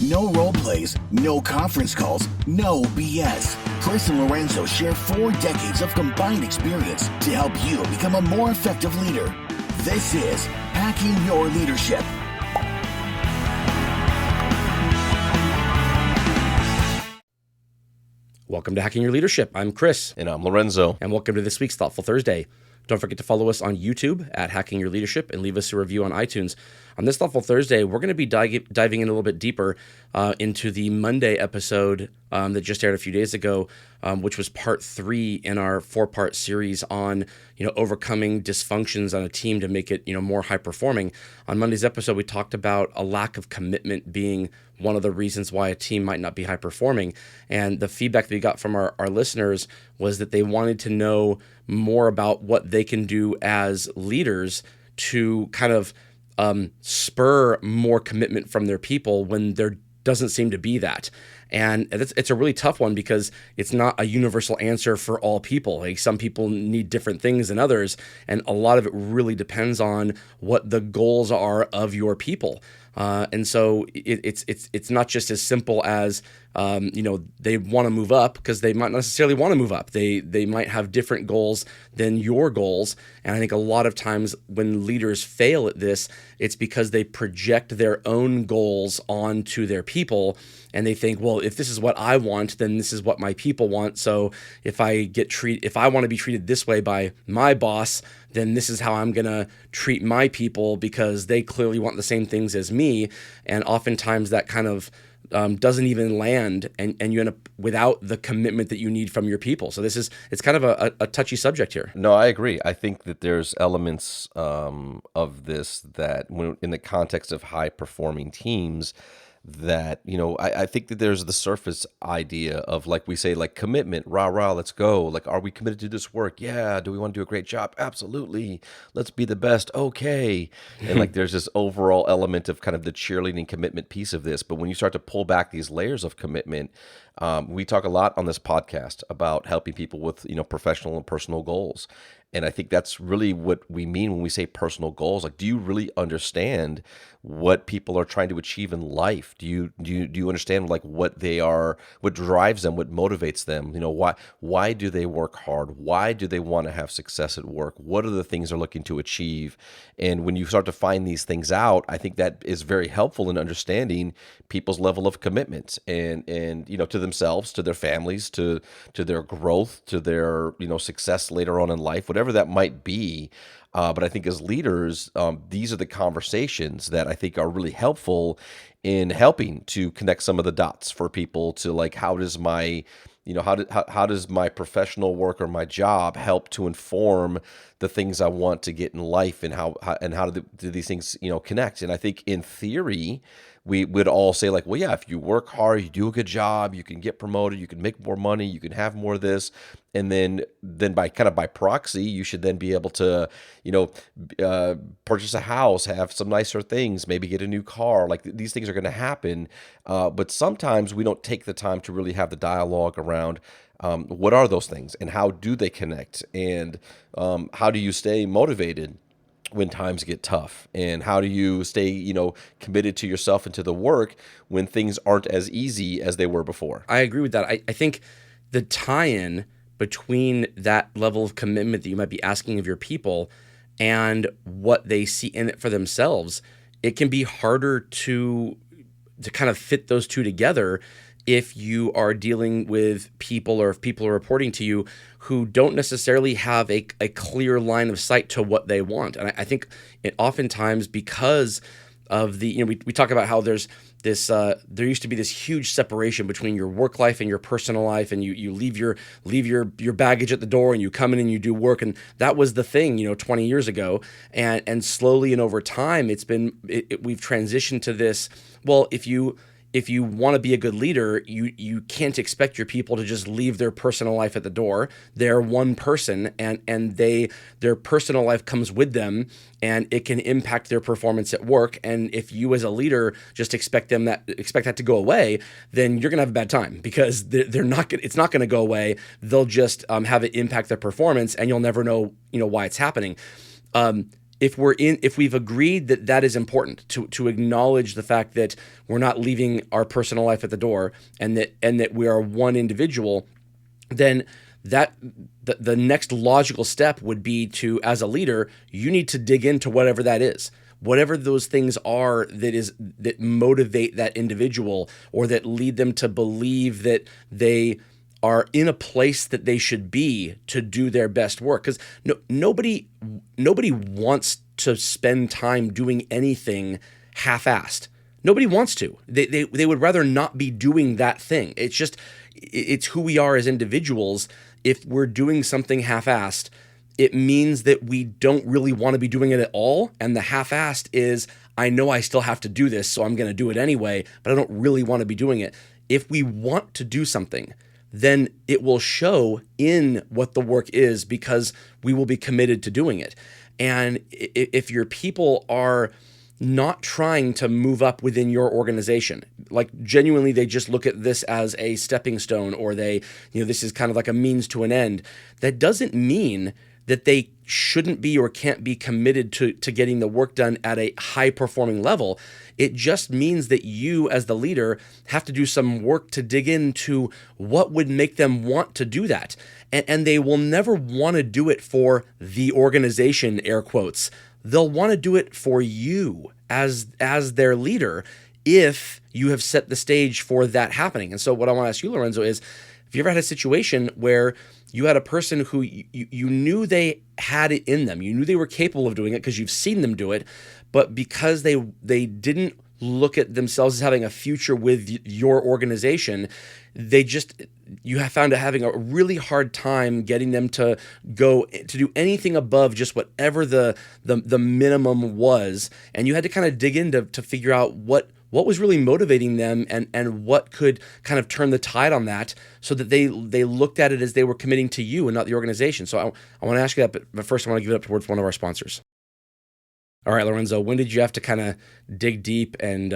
No role plays, no conference calls, no BS. Chris and Lorenzo share 4 decades of combined experience to help you become a more effective leader. This is Hacking Your Leadership. Welcome to Hacking Your Leadership. I'm Chris. And I'm Lorenzo. And welcome to this week's Thoughtful Thursday. Don't forget to follow us on YouTube at Hacking Your Leadership and leave us a review on iTunes. On this Thoughtful Thursday, we're going to be diving in a little bit deeper into the Monday episode that just aired a few days ago, which was part 3 in our 4-part series on overcoming dysfunctions on a team to make it more high performing. On Monday's episode, we talked about a lack of commitment being one of the reasons why a team might not be high performing. And the feedback that we got from our listeners was that they wanted to know more about what they can do as leaders to kind of spur more commitment from their people when there doesn't seem to be that. And it's a really tough one because it's not a universal answer for all people. Like, some people need different things than others, and a lot of it really depends on what the goals are of your people. And so it's not just as simple as they want to move up, because they might not necessarily want to move up. They might have different goals than your goals. And I think a lot of times when leaders fail at this, it's because they project their own goals onto their people, and they think, well, if this is what I want, then this is what my people want. So if I want to be treated this way by my boss, then this is how I'm going to treat my people, because they clearly want the same things as me. And oftentimes that kind of doesn't even land, and you end up without the commitment that you need from your people. So it's kind of a touchy subject here. No, I agree. I think that there's elements of this that, when in the context of high performing teams, that, I think that there's the surface idea of, like we say, like commitment, rah, rah, let's go. Like, are we committed to this work? Yeah. Do we want to do a great job? Absolutely. Let's be the best. Okay. And like, there's this overall element of kind of the cheerleading commitment piece of this. But when you start to pull back these layers of commitment, we talk a lot on this podcast about helping people with, professional and personal goals. And I think that's really what we mean when we say personal goals. Like, do you really understand what people are trying to achieve in life? Do you understand like what they are, what drives them, what motivates them? Why do they work hard? Why do they want to have success at work? What are the things they're looking to achieve? And when you start to find these things out, I think that is very helpful in understanding people's level of commitment and to themselves, to their families, to their growth, to their success later on in life, whatever that might be. But I think as leaders, these are the conversations that I think are really helpful in helping to connect some of the dots for people to, like, how does my how does my professional work or my job help to inform the things I want to get in life, and how do these things connect? And I think in theory, we would all say, like, well, yeah, if you work hard, you do a good job, you can get promoted, you can make more money, you can have more of this, and then by proxy, you should then be able to purchase a house, have some nicer things, maybe get a new car. Like, these things are going to happen, but sometimes we don't take the time to really have the dialogue around what are those things and how do they connect, and how do you stay motivated when times get tough, and how do you stay, committed to yourself and to the work when things aren't as easy as they were before. I agree with that. I think the tie-in between that level of commitment that you might be asking of your people and what they see in it for themselves, it can be harder to kind of fit those two together if you are dealing with people, or if people are reporting to you who don't necessarily have a clear line of sight to what they want. And I think it oftentimes, because of the, we talk about how there's this, there used to be this huge separation between your work life and your personal life, and you leave your baggage at the door and you come in and you do work. And that was the thing, 20 years ago. And slowly and over time, we've transitioned to this. Well, if you want to be a good leader, you can't expect your people to just leave their personal life at the door. They're one person, and their personal life comes with them, and it can impact their performance at work. And if you as a leader just expect that to go away, then you're gonna have a bad time, because it's not gonna go away. They'll just have it impact their performance, and you'll never know why it's happening. if we've agreed that that is important to acknowledge the fact that we're not leaving our personal life at the door, and that we are one individual, then that the next logical step would be to, as a leader, you need to dig into whatever that is, whatever those things are that motivate that individual, or that lead them to believe that they are in a place that they should be to do their best work. Because nobody wants to spend time doing anything half-assed. Nobody wants to. They would rather not be doing that thing. It's who we are as individuals. If we're doing something half-assed, it means that we don't really want to be doing it at all. And the half-assed is, I know I still have to do this, so I'm going to do it anyway, but I don't really want to be doing it. If we want to do something, then it will show in what the work is, because we will be committed to doing it. And if your people are not trying to move up within your organization, like genuinely they just look at this as a stepping stone, or this is kind of like a means to an end, that doesn't mean that they shouldn't be or can't be committed to getting the work done at a high performing level. It just means that you, as the leader, have to do some work to dig into what would make them want to do that. And they will never want to do it for the organization, air quotes. They'll want to do it for you as their leader, if you have set the stage for that happening. And so what I want to ask you, Lorenzo, is, have you ever had a situation where you had a person who you knew they had it in them, you knew they were capable of doing it because you've seen them do it, but because they didn't look at themselves as having a future with your organization, you have found having a really hard time getting them to go to do anything above just whatever the minimum was, and you had to kind of dig in to figure out what was really motivating them, and what could kind of turn the tide on that, so that they looked at it as they were committing to you and not the organization. So I want to ask you that, but first I want to give it up towards one of our sponsors. All right, Lorenzo, when did you have to kind of dig deep and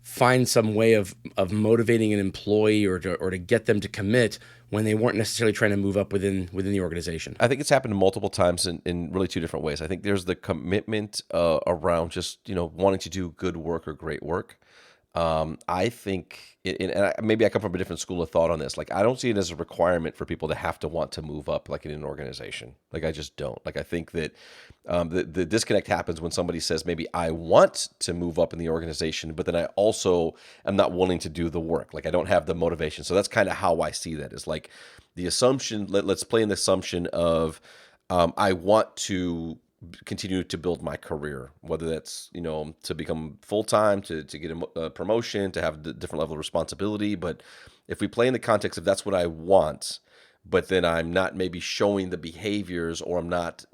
find some way of motivating an employee or to get them to commit when they weren't necessarily trying to move up within the organization? I think it's happened multiple times in really two different ways. I think there's the commitment around just wanting to do good work or great work. I think, maybe I come from a different school of thought on this. Like, I don't see it as a requirement for people to have to want to move up, like in an organization. Like, I just don't. Like, I think that the disconnect happens when somebody says, maybe I want to move up in the organization, but then I also am not willing to do the work. Like, I don't have the motivation. So that's kind of how I see that. Is like the assumption. Let's play in the assumption of I want to continue to build my career, whether that's to become full-time, to get a promotion, to have a different level of responsibility. But if we play in the context of that's what I want, but then I'm not maybe showing the behaviors, or I'm not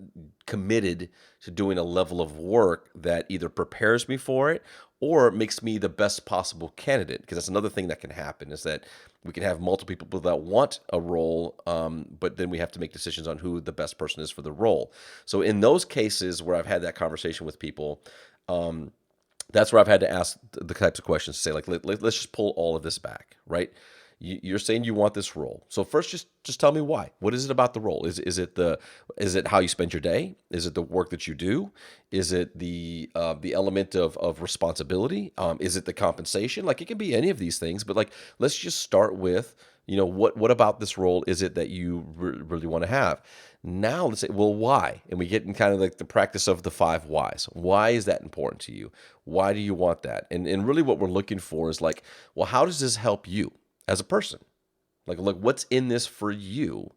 committed to doing a level of work that either prepares me for it or makes me the best possible candidate. Because that's another thing that can happen, is that we can have multiple people that want a role, but then we have to make decisions on who the best person is for the role. So in those cases where I've had that conversation with people, that's where I've had to ask the types of questions to say, like, let's just pull all of this back, right? You're saying you want this role. So first, just tell me why. What is it about the role? Is it how you spend your day? Is it the work that you do? Is it the element of responsibility? Is it the compensation? Like, it can be any of these things, but like, let's just start with, what about this role is it that you really want to have? Now let's say, well, why? And we get in kind of like the practice of the 5 whys. Why is that important to you? Why do you want that? And really what we're looking for is like, well, how does this help you as a person? Like what's in this for you?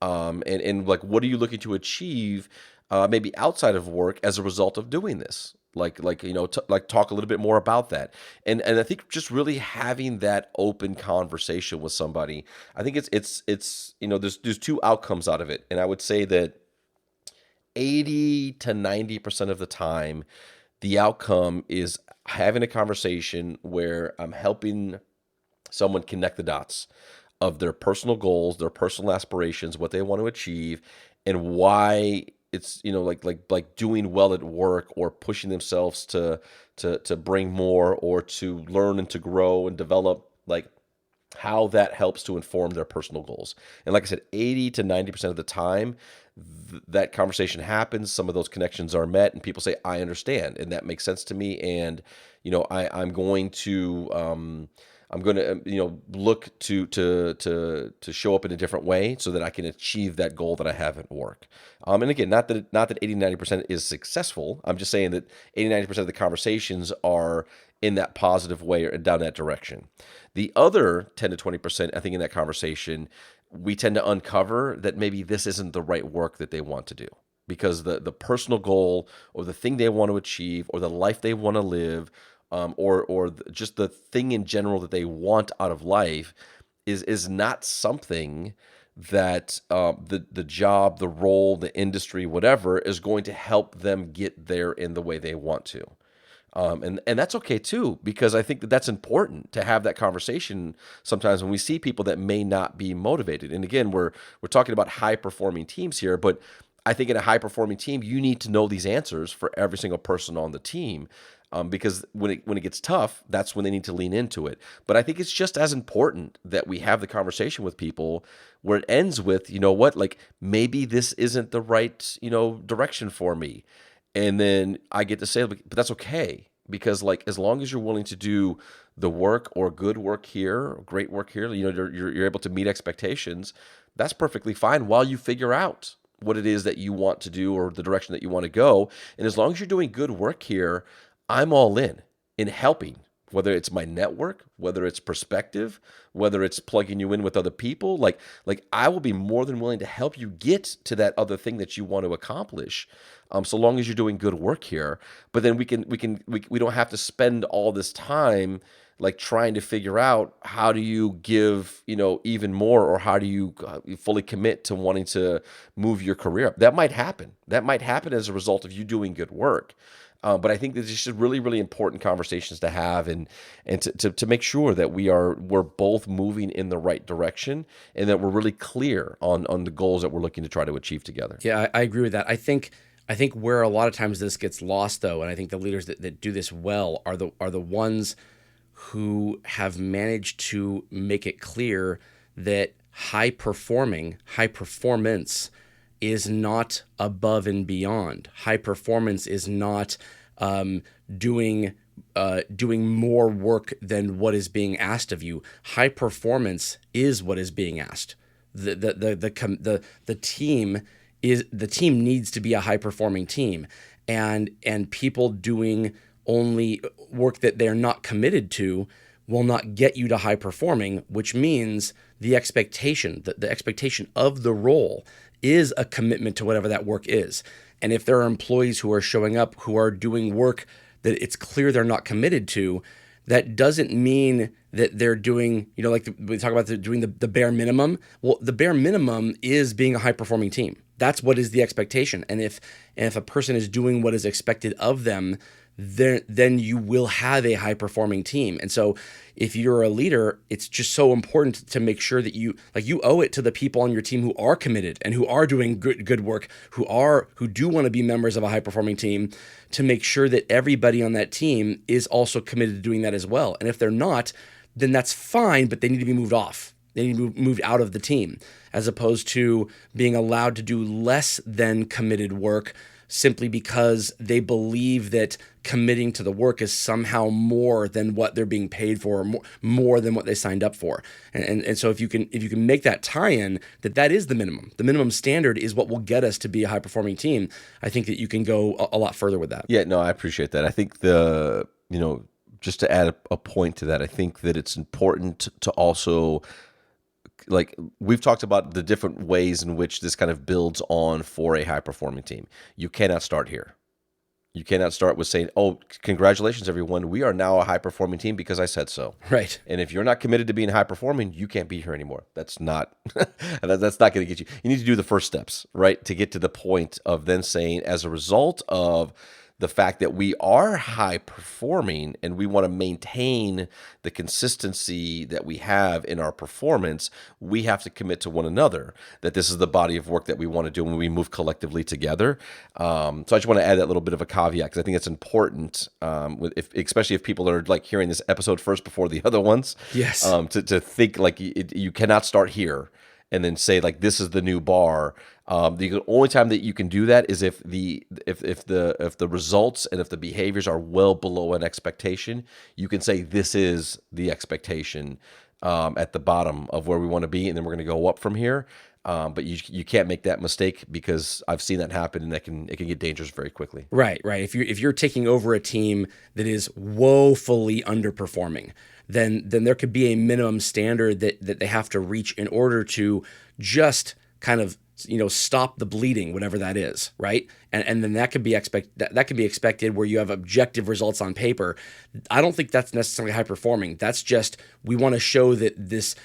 And like, what are you looking to achieve maybe outside of work as a result of doing this? Like talk a little bit more about that. And I think just really having that open conversation with somebody, I think it's there's 2 outcomes out of it. And I would say that 80 to 90% of the time, the outcome is having a conversation where I'm helping someone connect the dots of their personal goals, their personal aspirations, what they want to achieve, and why it's like doing well at work, or pushing themselves to bring more, or to learn and to grow and develop, like how that helps to inform their personal goals. And like I said, 80 to 90% of the time, that conversation happens, some of those connections are met, and people say, I understand, and that makes sense to me, and I'm going to look to show up in a different way so that I can achieve that goal that I have at work. And again, not that 80-90% is successful. I'm just saying that 80-90% of the conversations are in that positive way or down that direction. The other 10 to 20%, I think, in that conversation, we tend to uncover that maybe this isn't the right work that they want to do, because the personal goal or the thing they want to achieve or the life they want to live, or just the thing in general that they want out of life is not something that the job, the role, the industry, whatever, is going to help them get there in the way they want to. And that's okay too, because I think that that's important to have that conversation sometimes when we see people that may not be motivated. And again, we're talking about high performing teams here, but I think in a high performing team, you need to know these answers for every single person on the team. Because when it gets tough, that's when they need to lean into it. But I think it's just as important that we have the conversation with people where it ends with, like, maybe this isn't the right, direction for me. And then I get to say, but that's okay, because like, as long as you're willing to do the work or good work here, or great work here, you're able to meet expectations, that's perfectly fine while you figure out what it is that you want to do or the direction that you want to go. And as long as you're doing good work here, I'm all in helping, whether it's my network, whether it's perspective, whether it's plugging you in with other people. Like I will be more than willing to help you get to that other thing that you want to accomplish, so long as you're doing good work here. But then we don't have to spend all this time like trying to figure out how do you give, even more, or how do you fully commit to wanting to move your career up. That might happen. That might happen as a result of you doing good work. But I think that it's just really, really important conversations to have, and to make sure that we're both moving in the right direction, and that we're really clear on the goals that we're looking to try to achieve together. Yeah, I agree with that. I think where a lot of times this gets lost, though, and I think the leaders that do this well are the ones who have managed to make it clear that high performance is not above and beyond. High performance is not doing more work than what is being asked of you. High performance is what is being asked. The team needs to be a high performing team, and people doing only work that they're not committed to will not get you to high performing, which means the expectation of the role is a commitment to whatever that work is. And if there are employees who are showing up who are doing work that it's clear they're not committed to, that doesn't mean that they're doing, like we talk about doing the bare minimum. Well, the bare minimum is being a high performing team. That's what is the expectation. And if a person is doing what is expected of them, then you will have a high performing team. And so if you're a leader, it's just so important to make sure that you owe it to the people on your team who are committed and who are doing good work, who do want to be members of a high performing team, to make sure that everybody on that team is also committed to doing that as well. And if they're not, then that's fine, but they need to be moved off. They need to be moved out of the team, as opposed to being allowed to do less than committed work simply because they believe that committing to the work is somehow more than what they're being paid for, or more than what they signed up for. And so if you can make that tie-in, that is the minimum. The minimum standard is what will get us to be a high-performing team. I think that you can go a lot further with that. Yeah, no, I appreciate that. I think just to add a point to that, I think that it's important to also, like, we've talked about the different ways in which this kind of builds on for a high-performing team. You cannot start here. You cannot start with saying, oh, congratulations, everyone. We are now a high-performing team because I said so. Right. And if you're not committed to being high-performing, you can't be here anymore. That's not that's not going to get you. You need to do the first steps, right, to get to the point of then saying, as a result of the fact that we are high performing and we want to maintain the consistency that we have in our performance, we have to commit to one another that this is the body of work that we want to do when we move collectively together. So I just want to add that little bit of a caveat, because I think it's important, especially if people are like hearing this episode first before the other ones. Yes. To think like you cannot start here and then say like this is the new bar. The only time that you can do that is if the results and if the behaviors are well below an expectation. You can say this is the expectation at the bottom of where we want to be, and then we're going to go up from here. But you can't make that mistake, because I've seen that happen, and it can get dangerous very quickly. Right. If you're taking over a team that is woefully underperforming, then there could be a minimum standard that they have to reach in order to just kind of stop the bleeding, whatever that is, right? And then that could be expected where you have objective results on paper. I don't think that's necessarily high performing. That's just, we want to show that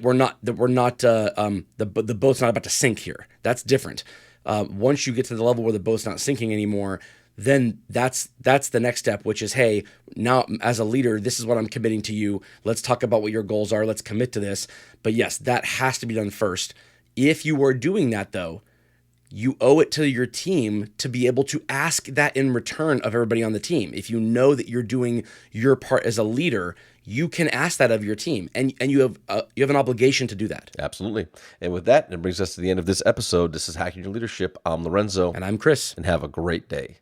we're not the boat's not about to sink here. That's different. Once you get to the level where the boat's not sinking anymore, then that's the next step, which is, hey, now as a leader, this is what I'm committing to you. Let's talk about what your goals are. Let's commit to this. But yes, that has to be done first. If you are doing that, though, you owe it to your team to be able to ask that in return of everybody on the team. If you know that you're doing your part as a leader, you can ask that of your team, and you have an obligation to do that. Absolutely. And with that, it brings us to the end of this episode. This is Hacking Your Leadership. I'm Lorenzo. And I'm Chris. And have a great day.